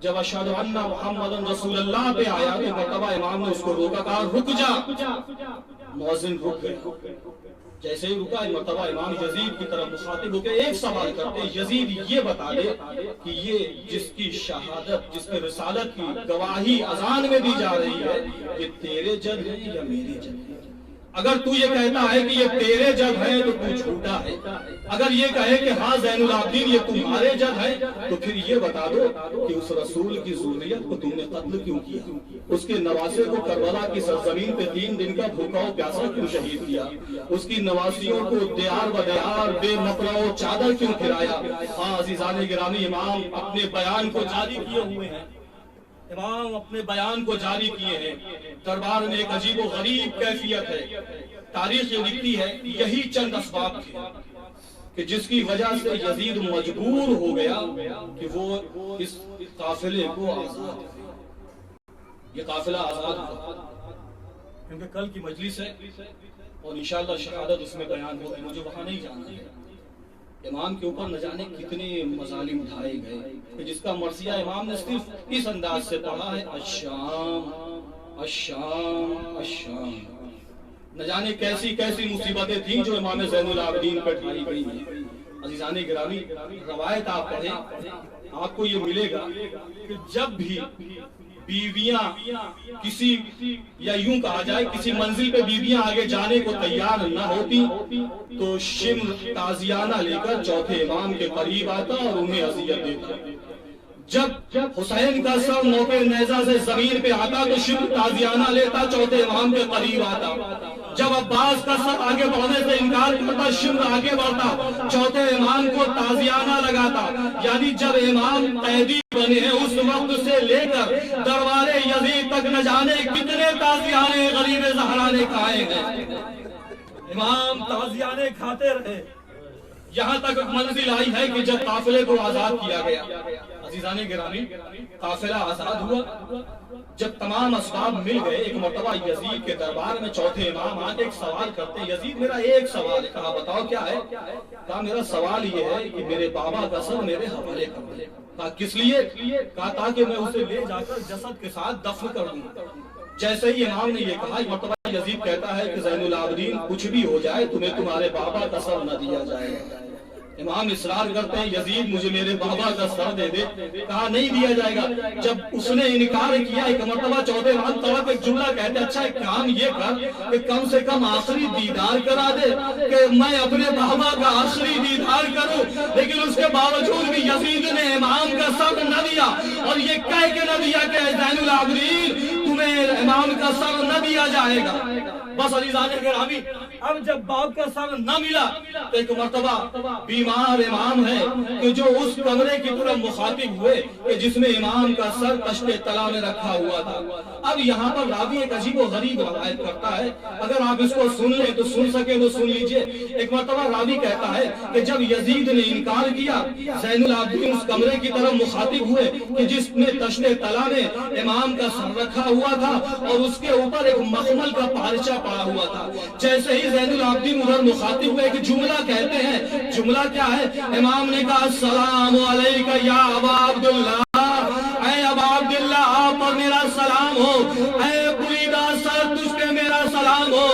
جب اشہد ان محمد رسول اللہ پہ آیا تو مرتبہ امام نے اس کو روکا، کہا رک جا۔ مؤذن رک گیا۔ جیسے ہی رکا، مرتبہ امام یزید کی طرف مخاطب ہو کے ایک سوال کرتے، یزید یہ بتا دے کہ یہ جس کی شہادت، جس کی رسالت کی گواہی اذان میں دی جا رہی ہے، یہ تیرے جد ہے یا میرے جد ہے؟ اگر تو یہ کہتا ہے کہ یہ تیرے جد ہے تو تو جھوٹا ہے، اگر یہ کہے کہ ہاں زین العابدین یہ تمہارے جد ہے تو پھر یہ بتا دو کہ اس رسول کی ذریت کو تم نے قتل کیوں کیا، اس کے نواسے کو کربلا کی سرزمین پہ 3 دن کا بھوکا و پیاسا کیوں شہید کیا، اس کی نواسیوں کو دیار و دیار بے مقرع و چادر کیوں پھرایا۔ ہاں عزیزان گرامی، امام اپنے بیان کو جاری کیے ہوئے ہیں، امام اپنے بیان کو جاری کیے ہیں۔ دربار میں ایک عجیب و غریب کیفیت ہے، تاریخ یہ لکھتی ہے یہی چند اسباب تھے کہ جس کی وجہ سے یزید مجبور ہو گیا کہ وہ اس قافلے کو آزاد کرے۔ یہ قافلہ آزاد ہوا کیونکہ کل کی مجلس ہے اور انشاءاللہ شہادت اس میں بیان ہوگی، مجھے وہاں نہیں جانا ہے۔ امام کے اوپر نہ جانے کتنے مظالم اٹھائے گئے کہ جس کا مرثیہ امام نے صرف اس انداز سے پڑھا ہے، الشام الشام الشام۔ نہ جانے کیسی کیسی مصیبتیں تھیں جو امام زین العابدین پر ڈالی گئی ہیں۔ عزیزان گرامی، روایت آپ پڑھیں، آپ کو یہ ملے گا کہ جب بھی بیویاں کسی، یا یوں کہا جائے کسی منزل پہ بیویاں آگے جانے کو تیار نہ ہوتی تو شمر تازیانہ لے کر چوتھے امام کے قریب آتا اور انہیں اذیت دیتا۔ جب حسین کا سر موقع نیزہ سے زمین پہ آتا تو شمر تازیانہ لیتا، چوتھے امام کے قریب آتا۔ جب عباس کا سر آگے بڑھنے سے انکار کرتا، شمر آگے بڑھتا، چوتھے امام کو تازیانہ لگاتا۔ یعنی جب امام قیدی بنے ہیں اس وقت سے لے کر دربار یزید تک نہ جانے کتنے تازیانے غریب زہرا نے کھائے ہیں۔ امام تازیانے کھاتے رہے، یہاں تک منزل آئی ہے کہ جب قافلے کو آزاد کیا گیا۔ عزیزان گرامی، قافلہ آزاد ہوا، جب تمام اسباب مل گئے، ایک مرتبہ یزید کے دربار میں چوتھے امام آج ایک سوال کرتے، یزید میرا ایک سوال ہے۔ کہا بتاؤ کیا ہے؟ کہا میرا سوال یہ ہے کہ میرے بابا کا سر میرے حوالے کر دے۔ کہا کس لیے؟ کہا تاکہ میں اسے لے جا کر جسد کے ساتھ دفن کر دوں۔ جیسے ہی امام نے یہ کہا، ایک مرتبہ یزید کہتا ہے کہ زین العابدین کچھ بھی ہو جائے تمہیں تمہارے بابا کا سر نہ دیا جائے۔ امام اصرار کرتے ہیں یزید مجھے میرے بابا کا سر دے دے۔ کہا نہیں دیا جائے گا۔ جب اس نے انکار کیا، ایک مرتبہ چوتھے امام طرف ایک جملہ کہتے ہیں، اچھا ایک کام یہ کر کہ کم سے کم آخری دیدار کرا دے کہ میں اپنے بابا کا آخری دیدار کروں۔ لیکن اس کے باوجود بھی یزید نے امام کا سر نہ دیا اور یہ کہہ کے نہ دیا کہ زین العابدین تمہیں امام کا سر نہ دیا جائے گا۔ بس عزیزان گرامی، اب جب باپ کا سر نہ ملا تو ایک مرتبہ بیمار امام ہے کہ جو اس کمرے کی طرف مخاطب ہوئے کہ جس میں امام کا سر تشت تلا میں رکھا ہوا تھا۔ اب یہاں پر راوی ایک عجیب و غریب روایت کرتا ہے، اگر آپ اس کو سن لیں تو سن سکے تو سن لیجئے۔ ایک مرتبہ راوی کہتا ہے کہ جب یزید نے انکار کیا، زین العابدین اس کمرے کی طرف مخاطب ہوئے کہ جس میں تشت تلا میں امام کا سر رکھا ہوا تھا اور اس کے اوپر ایک مخمل کا پارچہ پڑا ہوا تھا۔ جیسے ہی زین العابدین ادھر مخاطب ہوئے کہ جملہ کہتے ہیں، جملہ کیا ہے؟ امام نے کہا السلام علیکہ یا ابا عبداللہ، اے ابا عبداللہ آپ پر میرا سلام ہو، اے بریدہ سر تجھ پہ میرا سلام ہو،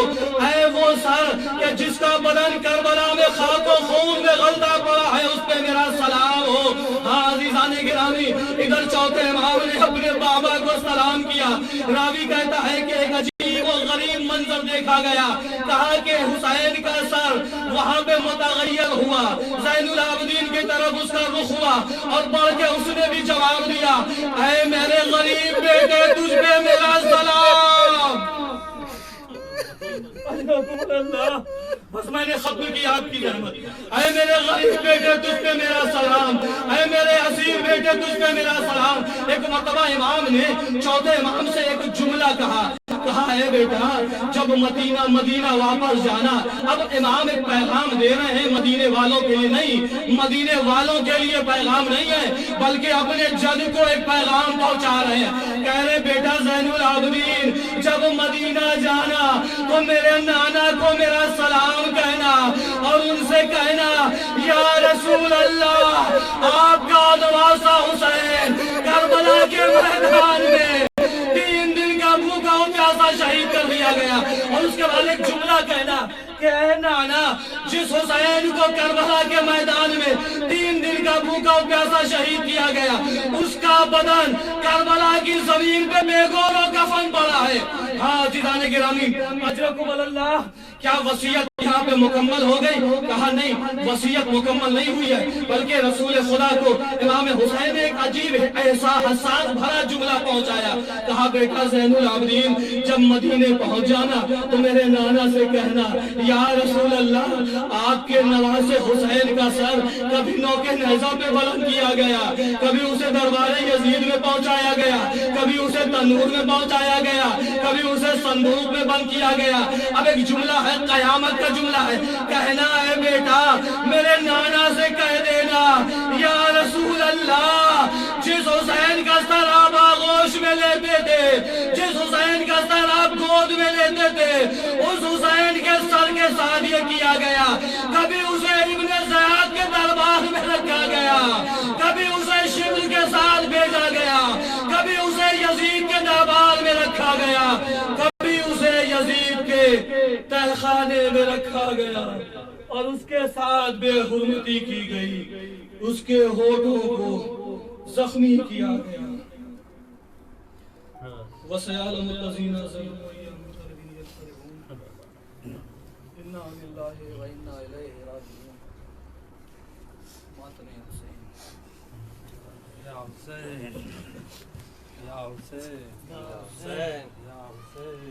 اے وہ سر کہ جس کا بدن کربلا میں خاک و خون میں غلطہ پڑا ہے اس پہ میرا سلام ہو۔ ہاں عزیزان گرامی، ادھر چوتھے امام نے اپنے بابا کو سلام کیا۔ راوی کہتا ہے کہ ایک عجیب و غریب منظر دیکھا گیا، کہا کہ حسین کا سر وہاں پہ متغیر ہوا، زین العابدین کی طرف اس کا رخ ہوا اور بڑھ کے اس نے بھی جواب دیا، اے میرے غریب بیٹے تجھ پہ میرا سلام۔ اللہ، بس میں نے ختم کی آپ کی رحمت۔ اے میرے غریب بیٹے تجھ پہ میرا سلام، اے میرے حسین بیٹے تجھ پہ میرا سلام۔ ایک مرتبہ امام نے چوتھے امام سے ایک جملہ کہا ہے بیٹا جب مدینہ واپس جانا، اب امام ایک پیغام دے رہے ہیں مدینے والوں کے لیے نہیں، مدینے والوں کے لیے پیغام نہیں ہے بلکہ اپنے جد کو ایک پیغام پہنچا رہے ہیں۔ کہہ رہے بیٹا زین العابدین جب مدینہ جانا تو میرے نانا کو میرا سلام کہنا اور ان سے کہنا یا رسول اللہ آپ کا نواسا حسین کربلا کے میدان میں 3 دن کا بھوکا و پیاسا شہید کر دیا گیا، اور اس کے بعد ایک جملہ کہنا کہ اے نانا جس حسین کو کربلا کے میدان میں 3 دن کا بھوکا و پیاسا شہید کیا گیا اس کا بدن کربلا کی زمین پہ میگور و کفن پڑا ہے۔ ہاں عزیزان گرامی، اجرکم اللہ، کیا وصیت یہاں پہ مکمل ہو گئی؟ کہا نہیں، وصیت مکمل نہیں ہوئی ہے بلکہ رسول خدا کو امام حسین نے ایک عجیب حساس بھرا جملہ پہنچایا۔ کہا بیٹا زین العابدین جب مدینے پہنچ جانا تو میرے نانا سے کہنا یا رسول اللہ آپ کے نواسے حسین کا سر کبھی نوکے نیزہ پہ بلند کیا گیا، کبھی اسے دربار یزید میں پہنچایا گیا، کبھی اسے تنور میں پہنچایا گیا، کبھی اسے صندوق میں بند کیا گیا۔ اب ایک جملہ ہے، قیامت کا جملہ ہے، کہنا ہے بیٹا میرے نانا سے کہہ دینا یا رسول اللہ جس حسین کا سر آپ آغوش میں لیتے تھے، جس حسین کا سر آپ گود میں لیتے تھے، اس حسین کے سر کے ساتھ یہ کیا گیا، کبھی اسے ابن زیاد کے دربار میں رکھا گیا، کبھی اسے شبل کے ساتھ بھیجا گیا، کبھی اسے یزید کے دربار میں رکھا گیا، کبھی اسے یزید کے تہخانے میں رکھا گیا اور اس کے ساتھ بے حرمتی کی گئی، اس کے ہونٹوں کو زخمی کیا گیا۔ وَسَيَعْلَمُ الَّذِينَ ظَلَمُوا أَيَّ مُنقَلِبٍ إِنَّا لِلَّهِ وَإِنَّا إِلَيْهِ رَاجِعُونَ۔ ماتم حسین یا حسین یا حسین یا حسین یا حسین۔